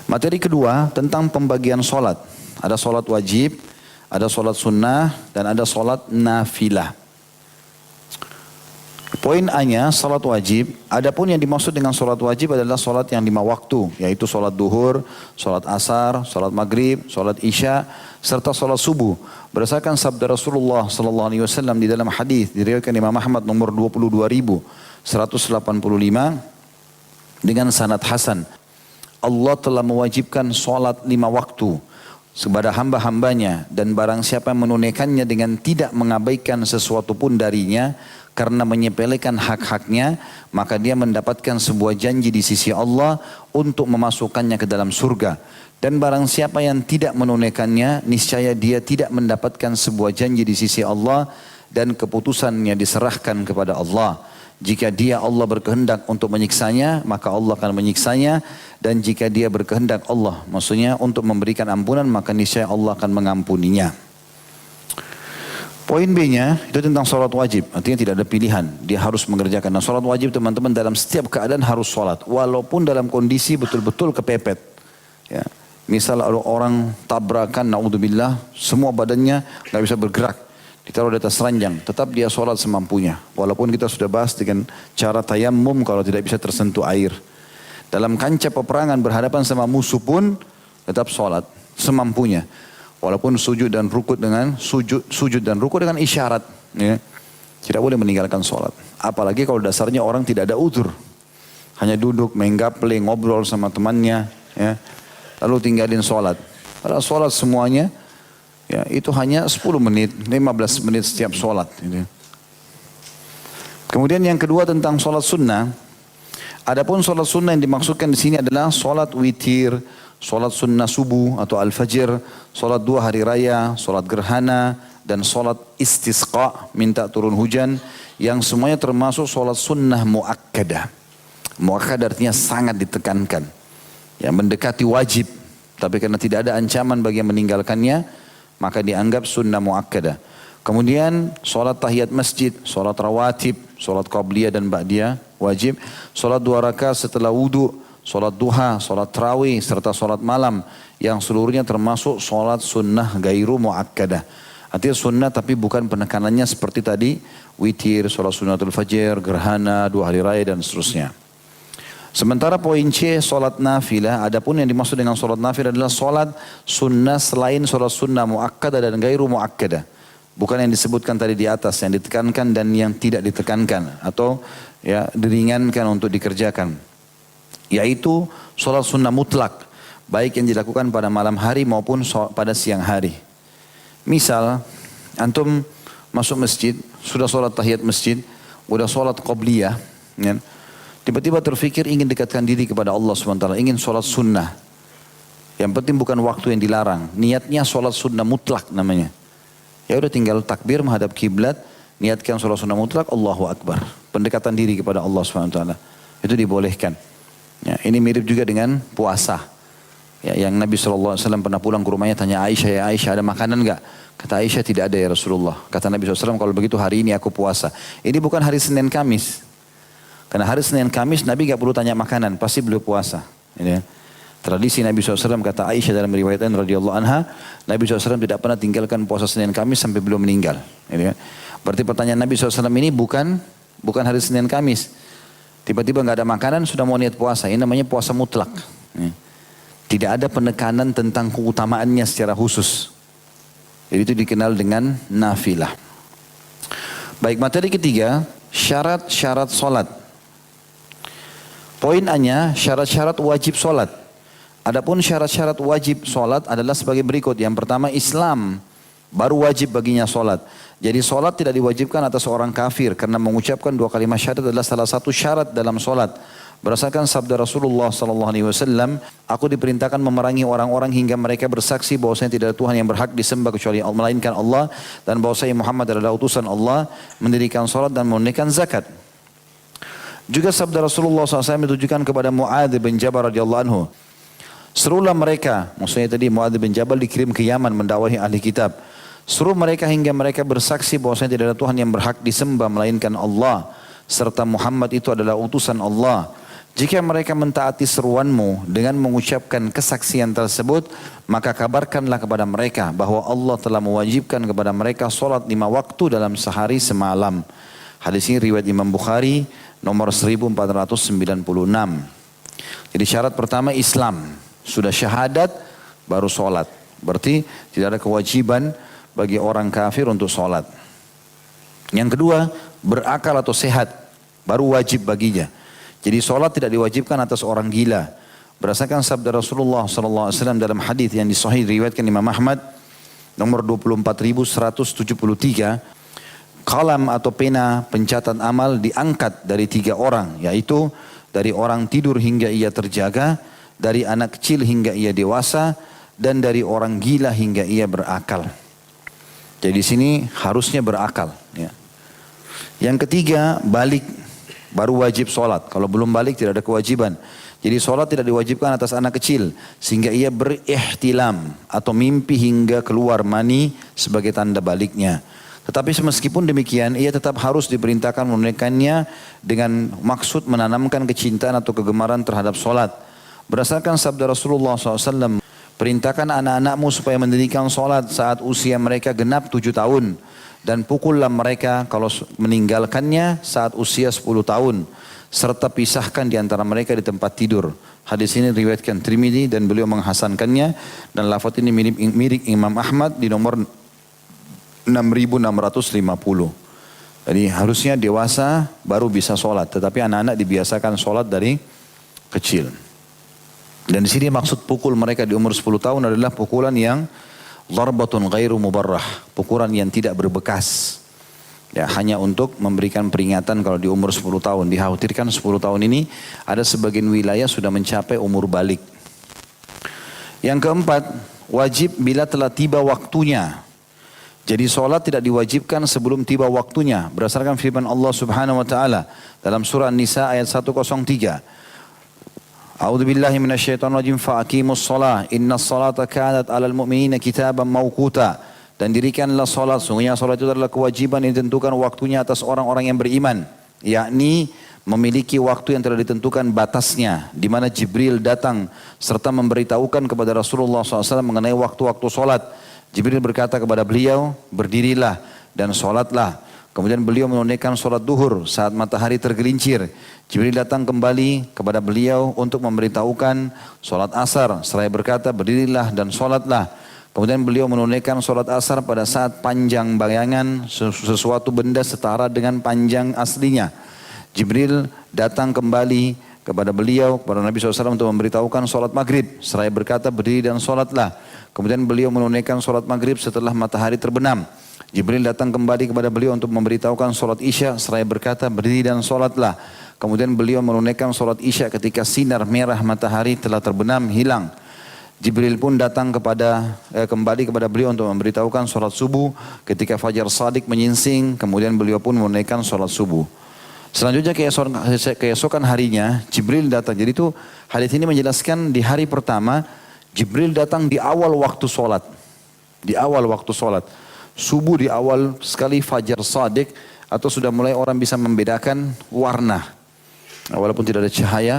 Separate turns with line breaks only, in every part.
Materi kedua tentang pembagian solat. Ada solat wajib, ada solat sunnah, dan ada solat nafilah. Poin A-nya solat wajib. Adapun yang dimaksud dengan solat wajib adalah solat yang 5 waktu, yaitu solat duhur, solat asar, solat maghrib, solat isya, serta solat subuh. Berdasarkan sabda Rasulullah SAW di dalam hadis diriwayatkan Imam Ahmad nomor 22.185 dengan sanad hasan. Allah telah mewajibkan solat 5 waktu kepada hamba-hambanya, dan barang siapa yang menunaikannya dengan tidak mengabaikan sesuatu pun darinya karena menyepelekan hak-haknya, maka dia mendapatkan sebuah janji di sisi Allah untuk memasukkannya ke dalam surga. Dan barang siapa yang tidak menunaikannya, niscaya dia tidak mendapatkan sebuah janji di sisi Allah, dan keputusannya diserahkan kepada Allah. Jika dia Allah berkehendak untuk menyiksanya, maka Allah akan menyiksanya. Dan jika dia berkehendak Allah, maksudnya untuk memberikan ampunan, maka niscaya Allah akan mengampuninya. Poin B-nya itu tentang sholat wajib. Artinya tidak ada pilihan, dia harus mengerjakan. Nah, sholat wajib teman-teman dalam setiap keadaan harus sholat. Walaupun dalam kondisi betul-betul kepepet. Ya. Misal orang tabrakan, na'udzubillah, semua badannya nggak bisa bergerak, ditaruh di atas ranjang, tetap dia sholat semampunya. Walaupun kita sudah bahas dengan cara tayammum kalau tidak bisa tersentuh air. Dalam kancah peperangan berhadapan sama musuh pun tetap sholat semampunya. Walaupun sujud dan rukuk dengan isyarat. Ya. Tidak boleh meninggalkan sholat. Apalagi kalau dasarnya orang tidak ada uzur. Hanya duduk, main gaple, ngobrol sama temannya. Ya. Lalu tinggalin sholat. Padahal sholat semuanya ya, itu hanya 10 menit, 15 menit setiap sholat. Gitu. Kemudian yang kedua tentang sholat sunnah. Adapun sholat sunnah yang dimaksudkan di sini adalah sholat witir, sholat sunnah subuh atau al-fajr, sholat 2 hari raya, sholat gerhana, dan sholat istisqa, minta turun hujan, yang semuanya termasuk sholat sunnah muakkadah. Muakkadah artinya sangat ditekankan, yang mendekati wajib, tapi karena tidak ada ancaman bagi yang meninggalkannya, maka dianggap sunnah muakkadah. Kemudian sholat tahiyat masjid, sholat rawatib, sholat qabliyah dan ba'diyah wajib, sholat 2 rakaat setelah wudu, sholat duha, sholat tarawih, serta sholat malam, yang seluruhnya termasuk sholat sunnah gairu muakkadah. Artinya sunnah tapi bukan penekanannya seperti tadi, witir, sholat sunnatul fajr, gerhana, 2 hari raya dan seterusnya. Sementara poin C, sholat nafilah. Adapun yang dimaksud dengan sholat nafilah adalah sholat sunnah selain sholat sunnah muakkadah dan gairu muakkadah. Bukan yang disebutkan tadi di atas, yang ditekankan dan yang tidak ditekankan. Atau ya diringankan untuk dikerjakan. Yaitu sholat sunnah mutlak. Baik yang dilakukan pada malam hari maupun pada siang hari. Misal, antum masuk masjid, sudah sholat tahiyat masjid, sudah sholat qabliyah. Ya. Tiba-tiba terfikir ingin dekatkan diri kepada Allah SWT. Ingin sholat sunnah. Yang penting bukan waktu yang dilarang. Niatnya sholat sunnah mutlak namanya. Ya udah tinggal takbir menghadap kiblat, niatkan sholat sunnah mutlak, Allahu Akbar. Pendekatan diri kepada Allah SWT. Itu dibolehkan. Ya, ini mirip juga dengan puasa. Ya, yang Nabi SAW pernah pulang ke rumahnya tanya Aisyah, ya Aisyah ada makanan enggak? Kata Aisyah tidak ada ya Rasulullah. Kata Nabi SAW kalau begitu hari ini aku puasa. Ini bukan hari Senin Kamis. Karena hari Senin Kamis Nabi enggak perlu tanya makanan, pasti beliau puasa. Ya. Tradisi Nabi SAW kata Aisyah dalam riwayatan radhiyallahu anha, Nabi SAW tidak pernah tinggalkan puasa Senin Kamis sampai beliau meninggal. Ya. Berarti pertanyaan Nabi SAW ini bukan hari Senin Kamis. Tiba-tiba enggak ada makanan sudah mau niat puasa. Ini namanya puasa mutlak. Ya. Tidak ada penekanan tentang keutamaannya secara khusus. Jadi itu dikenal dengan nafilah. Baik, materi ketiga, syarat-syarat solat. Poin A-nya, syarat-syarat wajib solat. Adapun syarat-syarat wajib solat adalah sebagai berikut. Yang pertama, Islam. Baru wajib baginya solat. Jadi solat tidak diwajibkan atas orang kafir. Karena mengucapkan 2 kalimat syahadat adalah salah satu syarat dalam solat. Berdasarkan sabda Rasulullah SAW, aku diperintahkan memerangi orang-orang hingga mereka bersaksi bahwasanya tidak ada Tuhan yang berhak disembah kecuali Allah, melainkan Allah, dan bahwasanya Muhammad adalah utusan Allah, mendirikan salat dan menunaikan zakat. Juga sabda Rasulullah SAW ditujukan kepada Mu'adz bin Jabal radhiyallahu anhu. Serulah mereka, maksudnya tadi Mu'adz bin Jabal dikirim ke Yaman mendakwahi ahli kitab. Seru mereka hingga mereka bersaksi bahwasanya tidak ada Tuhan yang berhak disembah melainkan Allah, serta Muhammad itu adalah utusan Allah. Jika mereka mentaati seruanmu dengan mengucapkan kesaksian tersebut, maka kabarkanlah kepada mereka bahwa Allah telah mewajibkan kepada mereka solat 5 waktu dalam sehari semalam. Hadis ini riwayat Imam Bukhari nomor 1496. Jadi syarat pertama Islam, sudah syahadat baru solat. Berarti tidak ada kewajiban bagi orang kafir untuk solat. Yang kedua, berakal atau sehat, baru wajib baginya. Jadi solat tidak diwajibkan atas orang gila. Berdasarkan sabda Rasulullah SAW dalam hadis yang disahih riwayatkan Imam Ahmad nomor 24.173, kalam atau pena pencatat amal diangkat dari 3 orang, yaitu dari orang tidur hingga ia terjaga, dari anak kecil hingga ia dewasa, dan dari orang gila hingga ia berakal. Jadi di sini harusnya berakal. Ya. Yang ketiga, balik. Baru wajib solat. Kalau belum balik tidak ada kewajiban. Jadi solat tidak diwajibkan atas anak kecil. Sehingga ia berihtilam atau mimpi hingga keluar mani sebagai tanda baliknya. Tetapi meskipun demikian ia tetap harus diperintahkan menunaikannya dengan maksud menanamkan kecintaan atau kegemaran terhadap solat. Berdasarkan sabda Rasulullah SAW, perintahkan anak-anakmu supaya mendirikan solat saat usia mereka genap 7 tahun. Dan pukullah mereka kalau meninggalkannya saat usia 10 tahun. Serta pisahkan di antara mereka di tempat tidur. Hadis ini riwayatkan Tirmidzi dan beliau menghasankannya. Dan lafaz ini mirip Imam Ahmad di nomor 6650. Jadi harusnya dewasa baru bisa sholat. Tetapi anak-anak dibiasakan sholat dari kecil. Dan di sini maksud pukul mereka di umur 10 tahun adalah pukulan yang darbatun ghairu mubarrah, pukulan yang tidak berbekas. Ya, hanya untuk memberikan peringatan kalau di umur 10 tahun. Dikhawatirkan 10 tahun ini ada sebagian wilayah sudah mencapai umur balik. Yang keempat, wajib bila telah tiba waktunya. Jadi solat tidak diwajibkan sebelum tiba waktunya. Berdasarkan firman Allah Subhanahu wa taala dalam surah An-Nisa ayat 103. A'udzu billahi minasyaitonir rajim fa aqimus shalah innas salata kanat 'alal mu'minina kitaban mauquta. Dan dirikanlah salat, sungguhnya salat itu adalah kewajiban yang ditentukan waktunya atas orang-orang yang beriman, yakni memiliki waktu yang telah ditentukan batasnya, di mana Jibril datang serta memberitahukan kepada Rasulullah SAW mengenai waktu-waktu salat. Jibril berkata kepada beliau, berdirilah dan salatlah. Kemudian beliau menunaikan sholat duhur saat matahari tergelincir. Jibril datang kembali kepada beliau untuk memberitahukan sholat asar. Seraya berkata, berdirilah dan sholatlah. Kemudian beliau menunaikan sholat asar pada saat panjang bayangan sesuatu benda setara dengan panjang aslinya. Jibril datang kembali kepada beliau, kepada Nabi SAW untuk memberitahukan sholat maghrib. Seraya berkata, berdiri dan sholatlah. Kemudian beliau menunaikan sholat maghrib setelah matahari terbenam. Jibril datang kembali kepada beliau untuk memberitahukan sholat isya, seraya berkata berdiri dan sholatlah. Kemudian beliau menunaikan sholat isya ketika sinar merah matahari telah terbenam hilang. Jibril pun datang kembali kepada beliau untuk memberitahukan sholat subuh ketika fajar shadiq menyingsing. Kemudian beliau pun menunaikan sholat subuh. Selanjutnya keesokan harinya Jibril datang. Jadi itu hadis ini menjelaskan di hari pertama Jibril datang di awal waktu sholat. Di awal waktu sholat. Subuh di awal sekali fajar shadiq atau sudah mulai orang bisa membedakan warna. Walaupun tidak ada cahaya,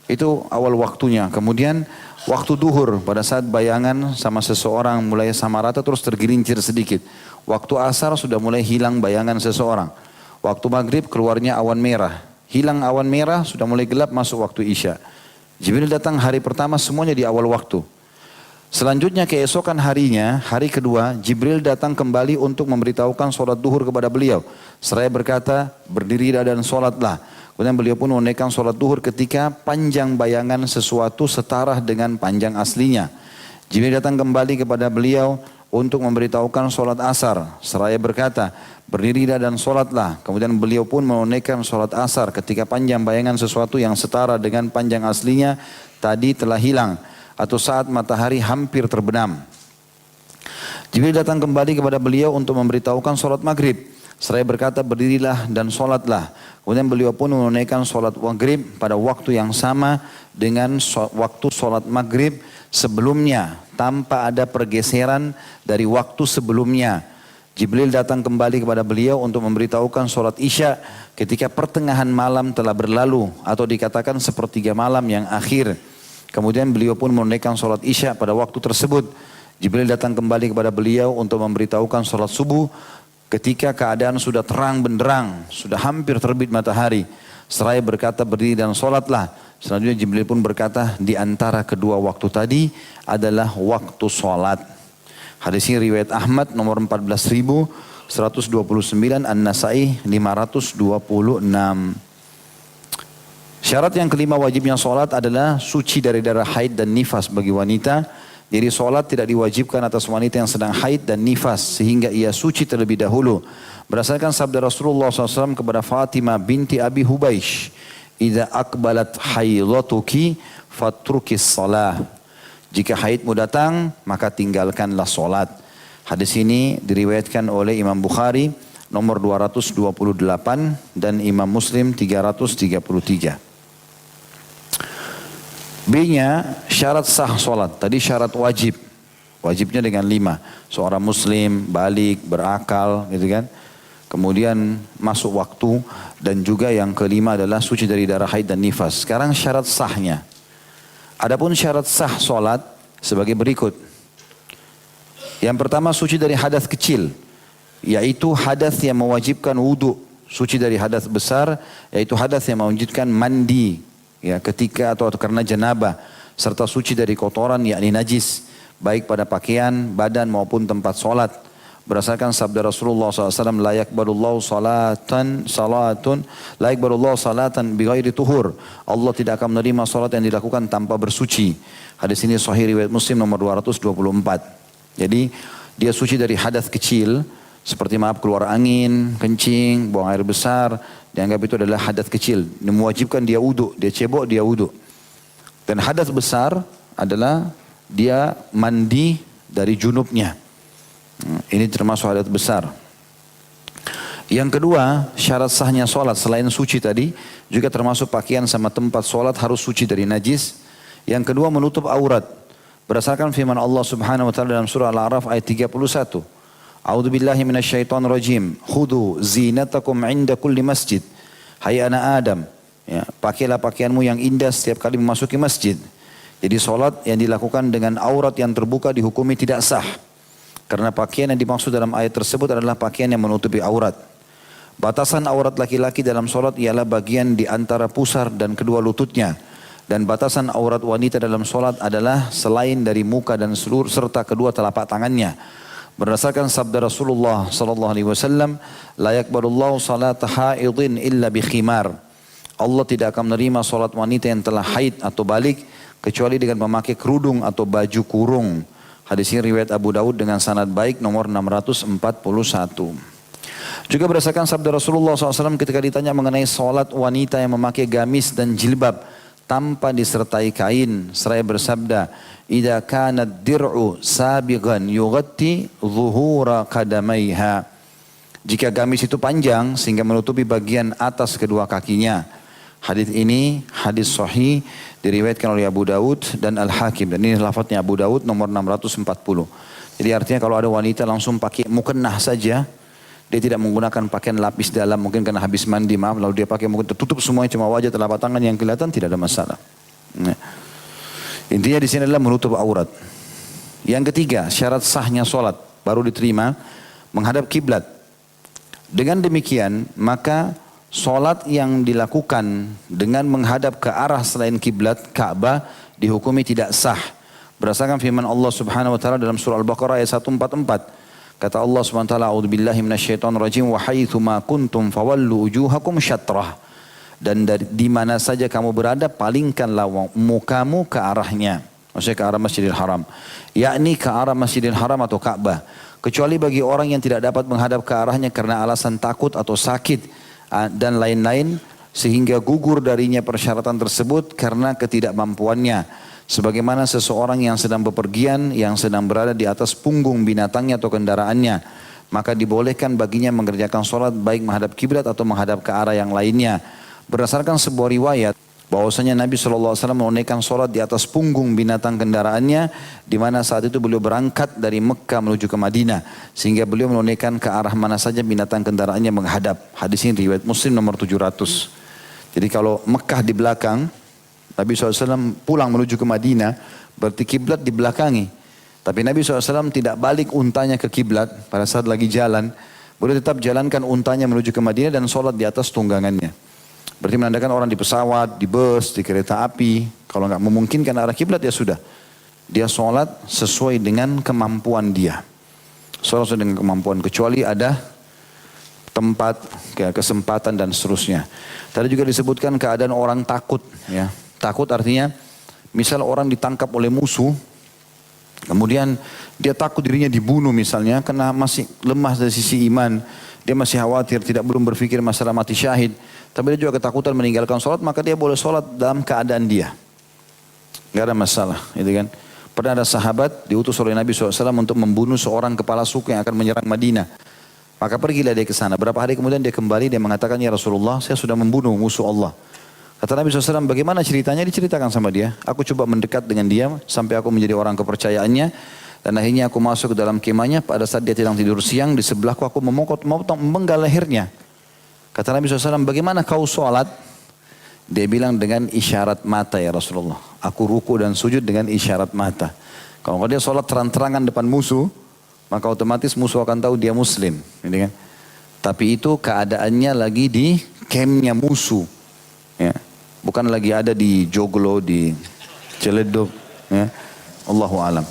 itu awal waktunya. Kemudian waktu duhur pada saat bayangan sama seseorang mulai sama rata terus tergelincir sedikit. Waktu asar sudah mulai hilang bayangan seseorang. Waktu maghrib keluarnya awan merah. Hilang awan merah sudah mulai gelap masuk waktu isya. Jibril datang hari pertama semuanya di awal waktu. Selanjutnya keesokan harinya, hari kedua, Jibril datang kembali untuk memberitahukan sholat duhur kepada beliau. Seraya berkata, berdirilah dan sholatlah. Kemudian beliau pun menunaikan sholat duhur ketika panjang bayangan sesuatu setara dengan panjang aslinya. Jibril datang kembali kepada beliau untuk memberitahukan sholat asar. Seraya berkata, berdirilah dan sholatlah. Kemudian beliau pun menunaikan sholat asar ketika panjang bayangan sesuatu yang setara dengan panjang aslinya tadi telah hilang. Atau saat matahari hampir terbenam. Jibril datang kembali kepada beliau untuk memberitahukan sholat maghrib. Seraya berkata berdirilah dan sholatlah. Kemudian beliau pun menunaikan sholat maghrib pada waktu yang sama dengan waktu sholat maghrib sebelumnya. Tanpa ada pergeseran dari waktu sebelumnya. Jibril datang kembali kepada beliau untuk memberitahukan sholat isya ketika pertengahan malam telah berlalu atau dikatakan sepertiga malam yang akhir. Kemudian beliau pun menunaikan sholat isya pada waktu tersebut. Jibril datang kembali kepada beliau untuk memberitahukan sholat subuh ketika keadaan sudah terang benderang, sudah hampir terbit matahari. Seraya berkata berdiri dan sholatlah. Selanjutnya Jibril pun berkata di antara kedua waktu tadi adalah waktu sholat. Hadis ini riwayat Ahmad nomor 14.129, An-Nasai 526. Syarat yang kelima wajibnya sholat adalah suci dari darah haid dan nifas bagi wanita. Jadi sholat tidak diwajibkan atas wanita yang sedang haid dan nifas sehingga ia suci terlebih dahulu. Berdasarkan sabda Rasulullah SAW kepada Fatimah binti Abi Hubaish, "Idza akbalat haidatuki fatrukis shalah." Jika haidmu datang, maka tinggalkanlah solat. Hadis ini diriwayatkan oleh Imam Bukhari nomor 228 dan Imam Muslim 333. B-nya syarat sah solat. Tadi syarat wajib. Wajibnya dengan 5. Seorang muslim, balik, berakal, gitu kan. Kemudian masuk waktu dan juga yang kelima adalah suci dari darah haid dan nifas. Sekarang syarat sahnya. Adapun syarat sah solat sebagai berikut. Yang pertama suci dari hadas kecil, yaitu hadas yang mewajibkan wudu. Suci dari hadas besar, yaitu hadas yang mewajibkan mandi, ya ketika atau karena janabah, serta suci dari kotoran yakni najis, baik pada pakaian, badan maupun tempat solat. Berdasarkan sabda Rasulullah SAW, la yakbalullahu salatan bighairi tuhur. Allah tidak akan menerima salat yang dilakukan tanpa bersuci. Hadis ini sahih riwayat Muslim nomor 224. Jadi dia suci dari hadas kecil seperti keluar angin, kencing, buang air besar, dianggap itu adalah hadas kecil. Ini mewajibkan dia wudu, dia cebok dia wudu. Dan hadas besar adalah dia mandi dari junubnya. Ini termasuk hadas besar. Yang kedua, syarat sahnya solat selain suci tadi, juga termasuk pakaian sama tempat solat harus suci dari najis. Yang kedua, menutup aurat. Berdasarkan firman Allah Subhanahu wa taala dalam surah Al-A'raf ayat 31. A'udzubillahi minasyaitonirrajim. Khudhu zinatakum 'inda kulli masjid. Hai anak Adam, ya, pakailah pakaianmu yang indah setiap kali memasuki masjid. Jadi solat yang dilakukan dengan aurat yang terbuka dihukumi tidak sah. Karena pakaian yang dimaksud dalam ayat tersebut adalah pakaian yang menutupi aurat. Batasan aurat laki-laki dalam solat ialah bagian di antara pusar dan kedua lututnya. Dan batasan aurat wanita dalam solat adalah selain dari muka dan seluruh serta kedua telapak tangannya. Berdasarkan sabda Rasulullah SAW, la yakbalullahu salata haidin illa bi khimar. Allah tidak akan menerima solat wanita yang telah haid atau balik kecuali dengan memakai kerudung atau baju kurung. Hadis ini riwayat Abu Daud dengan sanad baik nomor 641. Juga berdasarkan sabda Rasulullah SAW ketika ditanya mengenai solat wanita yang memakai gamis dan jilbab tanpa disertai kain, seraya bersabda, "Idza kanat dir'u sabighan yughatti zuhura qadamaiha." Jika gamis itu panjang sehingga menutupi bagian atas kedua kakinya. Hadis ini hadis sahih diriwayatkan oleh Abu Daud dan Al-Hakim, dan ini lafadznya Abu Daud nomor 640. Jadi artinya kalau ada wanita langsung pakai mukennah saja, dia tidak menggunakan pakaian lapis dalam, mungkin karena habis mandi, lalu dia pakai mukennah tertutup semuanya, cuma wajah telapak tangan yang kelihatan, tidak ada masalah. Nah, intinya di sini adalah menutup aurat. Yang ketiga, syarat sahnya solat baru diterima menghadap kiblat. Dengan demikian maka solat yang dilakukan dengan menghadap ke arah selain kiblat Ka'bah dihukumi tidak sah. Berdasarkan firman Allah Subhanahu wa taala dalam surah Al-Baqarah ayat 144. Kata Allah Subhanahu wa taala, "A'udzubillahi minasyaitonirrajim wa haitsu ma kuntum fawallu wujuhakum syatrah." Dan di mana saja kamu berada, palingkanlah mukamu ke arahnya. Maksudnya ke arah Masjidil Haram. Yakni ke arah Masjidil Haram atau Ka'bah. Kecuali bagi orang yang tidak dapat menghadap ke arahnya karena alasan takut atau sakit dan lain-lain sehingga gugur darinya persyaratan tersebut karena ketidakmampuannya. Sebagaimana seseorang yang sedang bepergian, yang sedang berada di atas punggung binatangnya atau kendaraannya, maka dibolehkan baginya mengerjakan sholat baik menghadap kiblat atau menghadap ke arah yang lainnya. Berdasarkan sebuah riwayat, bahwasanya Nabi SAW menunaikan sholat di atas punggung binatang kendaraannya, di mana saat itu beliau berangkat dari Mekah menuju ke Madinah, sehingga beliau menunaikan ke arah mana saja binatang kendaraannya menghadap. Hadis ini riwayat Muslim nomor 700. Jadi kalau Mekah di belakang, Nabi SAW pulang menuju ke Madinah, berarti kiblat di belakangi. Tapi Nabi SAW tidak balik untanya ke kiblat pada saat lagi jalan. Beliau tetap jalankan untanya menuju ke Madinah dan sholat di atas tunggangannya. Berarti menandakan orang di pesawat, di bus, di kereta api, kalau nggak memungkinkan arah kiblat ya sudah. Dia sholat sesuai dengan kemampuan dia. Sholat sesuai dengan kemampuan, kecuali ada tempat, kesempatan dan seterusnya. Tadi juga disebutkan keadaan orang takut. Ya. Takut artinya, misal orang ditangkap oleh musuh, kemudian dia takut dirinya dibunuh misalnya, karena masih lemah dari sisi iman. Dia masih khawatir, belum berpikir masalah mati syahid. Tapi dia juga ketakutan meninggalkan sholat, maka dia boleh sholat dalam keadaan dia. Gak ada masalah, gitu kan. Pernah ada sahabat diutus oleh Nabi SAW untuk membunuh seorang kepala suku yang akan menyerang Madinah. Maka pergilah dia ke sana. Berapa hari kemudian dia kembali, dia mengatakan, ya Rasulullah, saya sudah membunuh musuh Allah. Kata Nabi SAW, bagaimana ceritanya? Diceritakan sama dia. Aku coba mendekat dengan dia, sampai aku menjadi orang kepercayaannya. Dan akhirnya aku masuk ke dalam kemahnya, pada saat dia sedang tidur siang, di sebelahku aku memenggal lehernya. Kata Nabi SAW, bagaimana kau sholat? Dia bilang dengan isyarat mata ya Rasulullah. Aku ruku dan sujud dengan isyarat mata. Kalau dia sholat terang-terangan depan musuh, maka otomatis musuh akan tahu dia muslim. Gitu kan? Tapi itu keadaannya lagi di campnya musuh. Ya. Bukan lagi ada di Joglo, di Ciledug. Ya. Allahu alam.